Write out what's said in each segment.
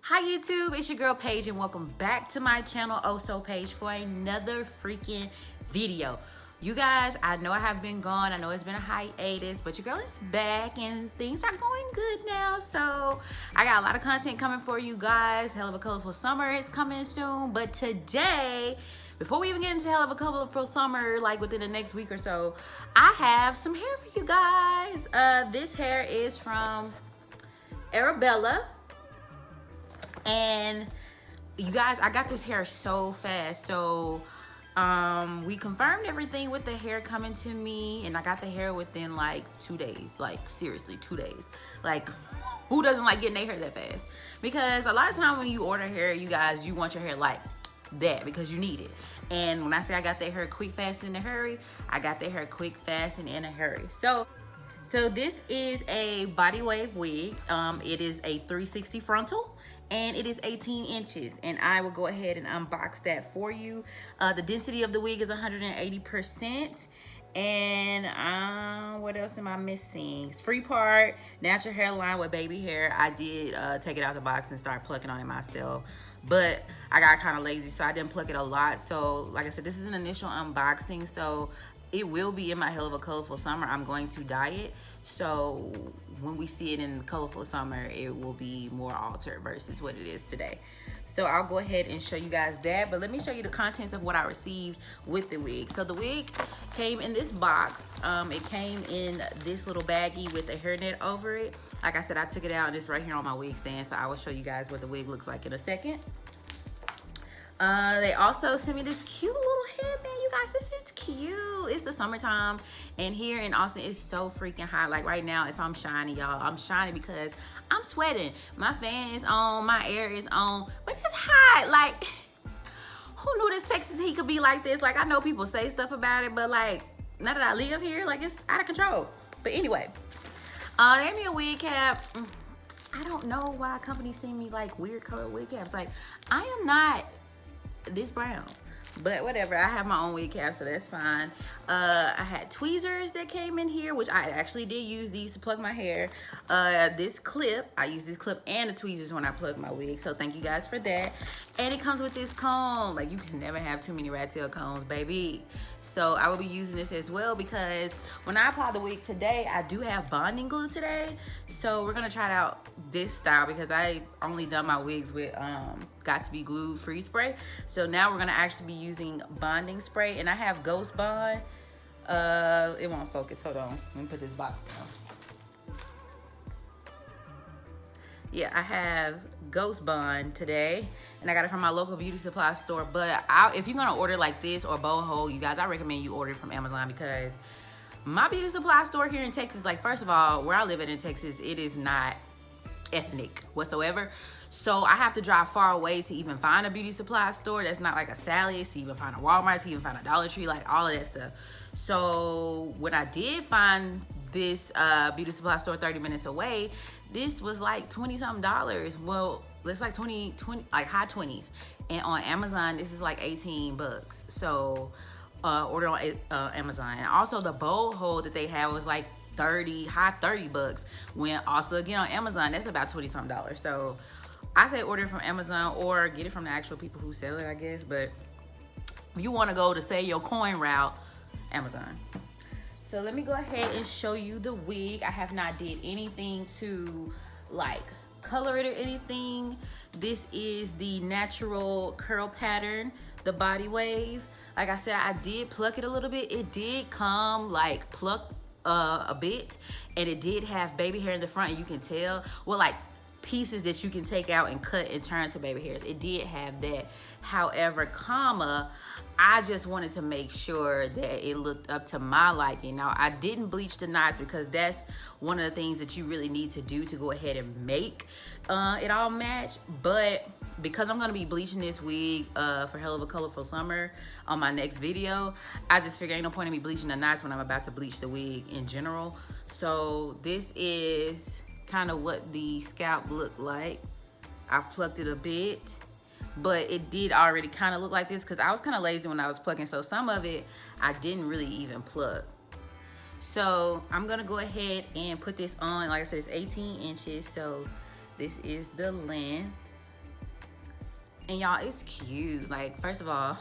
Hi YouTube, it's your girl Paige and welcome back to my channel OhhSoPaige for another freaking video. You guys, I know I have been gone, I know it's been a hiatus, but your girl is back and things are going good now. So I got a lot of content coming for you guys. Hell of a Colorful Summer is coming soon, but today, before we even get into Hell of a Colorful Summer, like within the next week or so, I have some hair for you guys. This hair is from Arabella. And you guys, I got this hair so fast. So we confirmed everything with the hair coming to me, and I got the hair within like 2 days. Like seriously, 2 days. Like who doesn't like getting their hair that fast? Because a lot of times when you order hair, you guys, you want your hair like that because you need it. And when I say I got that hair quick, fast, in a hurry, I got that hair quick, fast, and in a hurry. So this is a body wave wig. It is a 360 frontal. And it is 18 inches, and I will go ahead and unbox that for you. The density of the wig is 180%. And what else am I missing? It's free part, natural hairline with baby hair. I did take it out the box and start plucking on it myself, but I got kind of lazy, so I didn't pluck it a lot. So like I said, this is an initial unboxing, so it will be in my Hell of a Colorful Summer. I'm going to dye it, so when we see it in Colorful Summer, it will be more altered versus what it is today. So I'll go ahead and show you guys that, but let me show you the contents of what I received with the wig. So the wig came in this box. It came in this little baggie with a hairnet over it. Like I said, I took it out and it's right here on my wig stand, so I will show you guys what the wig looks like in a second. They also sent me this cute little headband. You guys, this is cute. It's the summertime, and here in Austin it's so freaking hot. Like right now, if I'm shiny, y'all, I'm shiny because I'm sweating. My fan is on, my air is on, but it's hot. Like, who knew this Texas heat could be like this? Like, I know people say stuff about it, but like, now that I live here, like, it's out of control. But anyway, they gave me a wig cap. I don't know why companies send me like weird colored wig caps. Like, I am not this brown, but whatever. I have my own wig cap, so that's fine. I had tweezers that came in here, which I actually did use these to plug my hair. This clip, I use this clip and the tweezers when I plug my wig, so thank you guys for that. And it comes with this comb. Like, you can never have too many rat tail combs, baby. So I will be using this as well, because when I apply the wig today, I do have bonding glue today. So we're gonna try out this style, because I only done my wigs with got to be glued free spray. So now we're gonna actually be using bonding spray, and I have Ghost Bond. It won't focus, hold on. Let me put this box down. Yeah, I have Ghost Bond today, and I got it from my local beauty supply store. But if you're gonna order like this or boho, you guys, I recommend you order it from Amazon, because my beauty supply store here in Texas, like, first of all, where I live in Texas, it is not ethnic whatsoever. So I have to drive far away to even find a beauty supply store that's not like a Sally's, to even find a Walmart, to even find a Dollar Tree, like all of that stuff. So when I did find this beauty supply store 30 minutes away, this was like $20-something. Well, it's like 20, like high 20s. And on Amazon, this is like 18 bucks. So order on Amazon. And also the bowl hold that they have was like high 30 bucks. When also, again, on Amazon, that's about $20-something. So I say order from Amazon or get it from the actual people who sell it, I guess. But if you want to go to save your coin route, Amazon. So let me go ahead and show you the wig. I have not did anything to like color it or anything. This is the natural curl pattern, the body wave. Like I said, I did pluck it a little bit. It did come like plucked a bit, and it did have baby hair in the front, and you can tell, well, like pieces that you can take out and cut and turn to baby hairs. It did have that. However, I just wanted to make sure that it looked up to my liking. Now, I didn't bleach the knots, because that's one of the things that you really need to do to go ahead and make it all match. But because I'm gonna be bleaching this wig for Hell of a Colorful Summer on my next video, I just figured ain't no point in me bleaching the knots when I'm about to bleach the wig in general. So this is kind of what the scalp looked like. I've plucked it a bit, but it did already kind of look like this, because I was kind of lazy when I was plucking, so some of it I didn't really even pluck. So I'm gonna go ahead and put this on. Like I said, it's 18 inches, so this is the length. And y'all, it's cute. Like, first of all,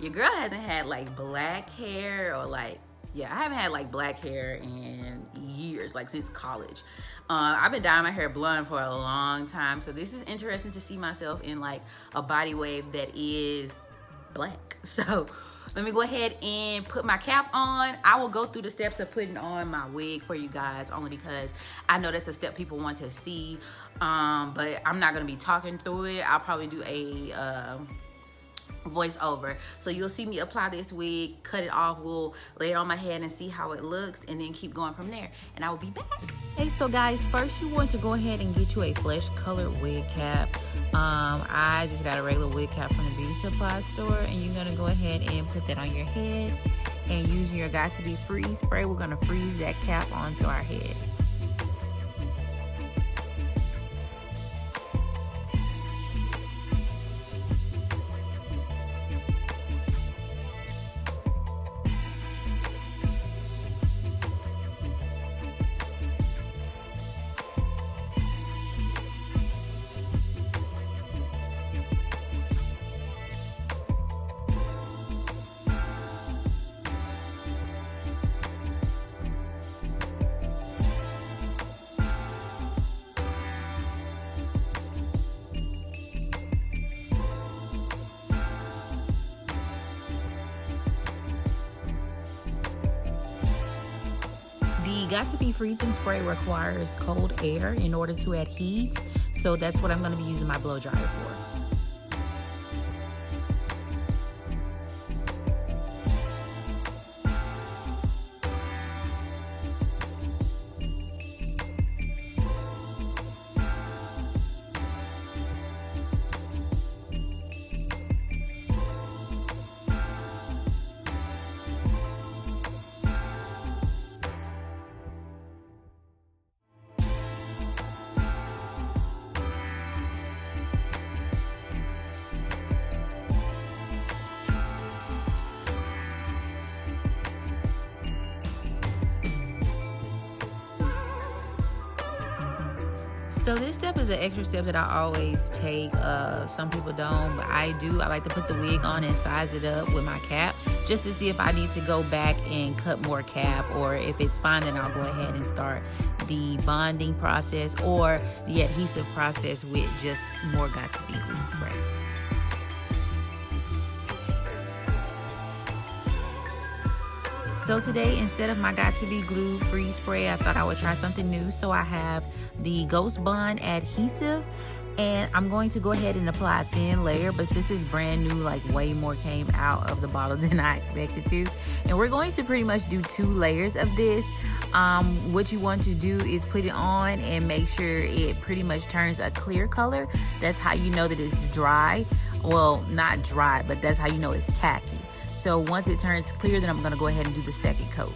your girl hasn't had like black hair or like, yeah, I haven't had like black hair in years, like since college. I've been dyeing my hair blonde for a long time, so this is interesting to see myself in like a body wave that is black. So let me go ahead and put my cap on. I will go through the steps of putting on my wig for you guys, only because I know that's a step people want to see. But I'm not gonna be talking through it. I'll probably do a voiceover. So you'll see me apply this wig, cut it off, we'll lay it on my head and see how it looks, and then keep going from there. And I will be back. Hey, so guys, first you want to go ahead and get you a flesh colored wig cap. I just got a regular wig cap from the beauty supply store, and you're gonna go ahead and put that on your head, and using your Got to Be Freeze spray, we're gonna freeze that cap onto our head. The Got to Be Freezing spray requires cold air in order to adhere, so that's what I'm going to be using my blow dryer for. So this step is an extra step that I always take. Some people don't, but I do. I like to put the wig on and size it up with my cap just to see if I need to go back and cut more cap, or if it's fine, then I'll go ahead and start the bonding process or the adhesive process with just more Got to Be glue spray. So today, instead of my Got to Be glue freeze spray, I thought I would try something new. So I have the Ghost Bond adhesive, and I'm going to go ahead and apply a thin layer, but since it's brand new, like way more came out of the bottle than I expected to. And we're going to pretty much do 2 layers of this. What you want to do is put it on and make sure it pretty much turns a clear color. That's how you know that it's dry. Well, not dry, but that's how you know it's tacky. So once it turns clear, then I'm gonna go ahead and do the second coat.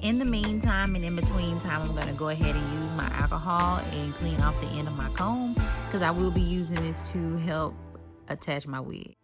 In the meantime and in between time, I'm going to go ahead and use my alcohol and clean off the end of my comb, because I will be using this to help attach my wig.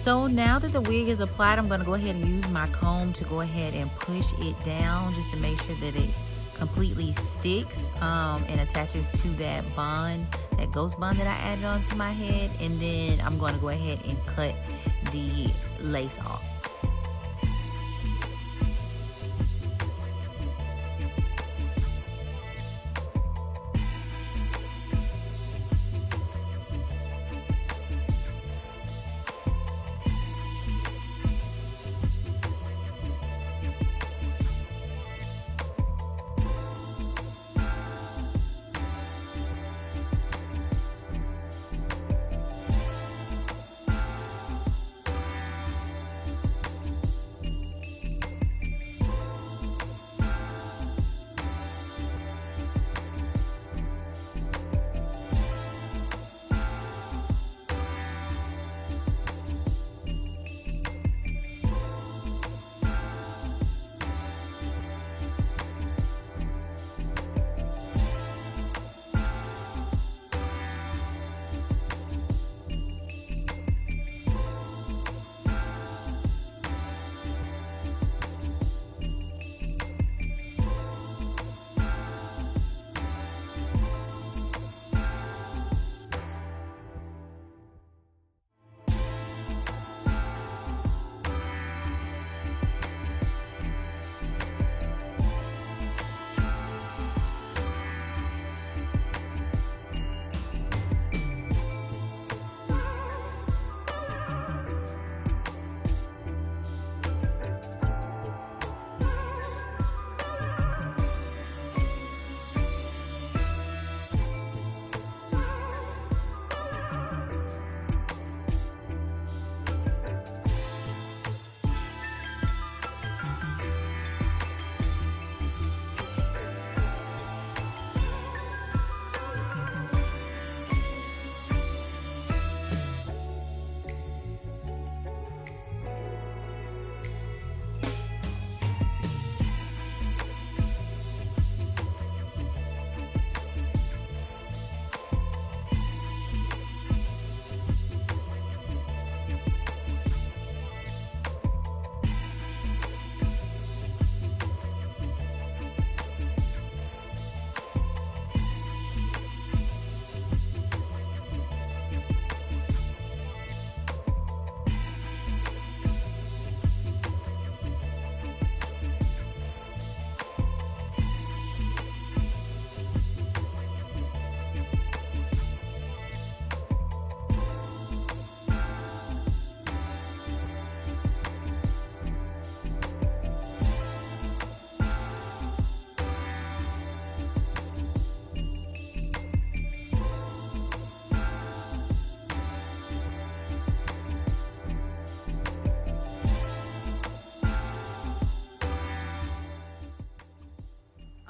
So now that the wig is applied, I'm gonna go ahead and use my comb to go ahead and push it down just to make sure that it completely sticks and attaches to that bond, that ghost bond that I added onto my head. And then I'm gonna go ahead and cut the lace off.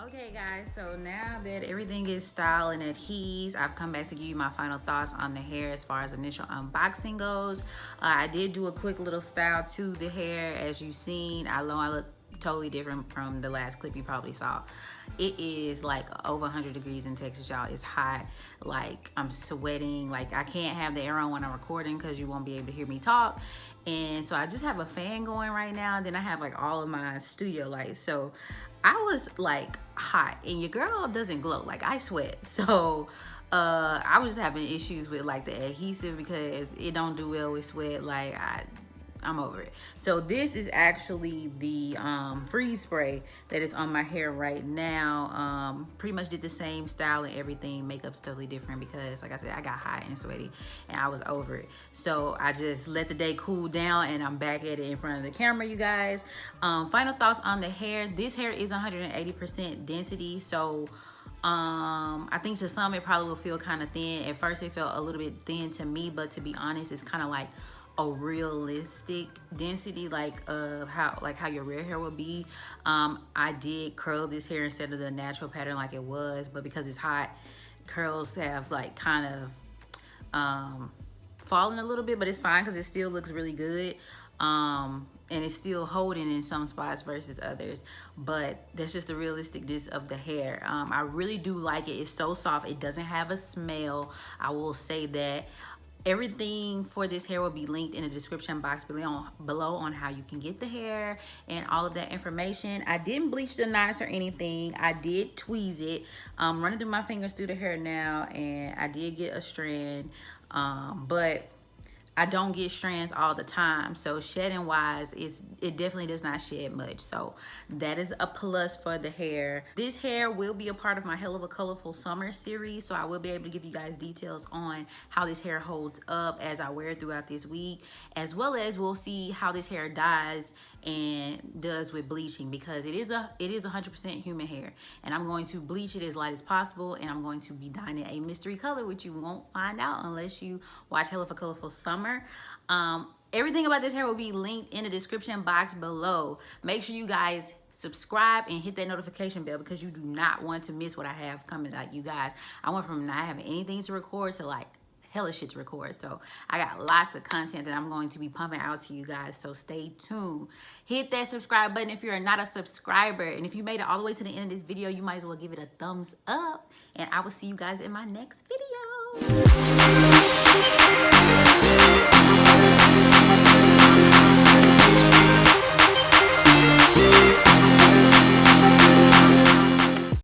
Okay guys, so now that everything is styled and adheres, I've come back to give you my final thoughts on the hair as far as initial unboxing goes. I did do a quick little style to the hair. As you've seen, I know I look totally different from the last clip you probably saw. It is like over 100 degrees in Texas, y'all. It's hot, like I'm sweating. Like I can't have the air on when I'm recording because you won't be able to hear me talk. And so I just have a fan going right now, and then I have like all of my studio lights. So I was like hot, and your girl doesn't glow, like I sweat. So I was just having issues with like the adhesive because it don't do well with sweat. Like I'm over it. So this is actually the freeze spray that is on my hair right now. Pretty much did the same style and everything. Makeup's totally different because like I said, I got hot and sweaty and I was over it. So I just let the day cool down and I'm back at it in front of the camera, you guys. Final thoughts on the hair. This hair is 180% density. So I think to some it probably will feel kind of thin. At first it felt a little bit thin to me, but to be honest, it's kind of like a realistic density, like how your real hair would be. I did curl this hair instead of the natural pattern like it was, but because it's hot, curls have like kind of fallen a little bit, but it's fine because it still looks really good. And it's still holding in some spots versus others, but that's just the realisticness of the hair. I really do like it. It's so soft. It doesn't have a smell, I will say that. Everything for this hair will be linked in the description box below on how you can get the hair and all of that information. I didn't bleach the knots or anything. I did tweeze it. Running through my fingers through the hair now, and I did get a strand, but I don't get strands all the time, so shedding wise, it definitely does not shed much, so that is a plus for the hair. This hair will be a part of my Hell of a Colorful Summer series, so I will be able to give you guys details on how this hair holds up as I wear it throughout this week, as well as we'll see how this hair dyes and does with bleaching, because it is 100% human hair, and I'm going to bleach it as light as possible, and I'm going to be dyeing it a mystery color, which you won't find out unless you watch Hell of a Colorful Summer. Everything about this hair will be linked in the description box below. Make sure you guys subscribe and hit that notification bell, because you do not want to miss what I have coming. Like, you guys, I went from not having anything to record to like hella shit to record, so I got lots of content that I'm going to be pumping out to you guys, so stay tuned. Hit that subscribe button if you're not a subscriber, and if you made it all the way to the end of this video, you might as well give it a thumbs up, and I will see you guys in my next video.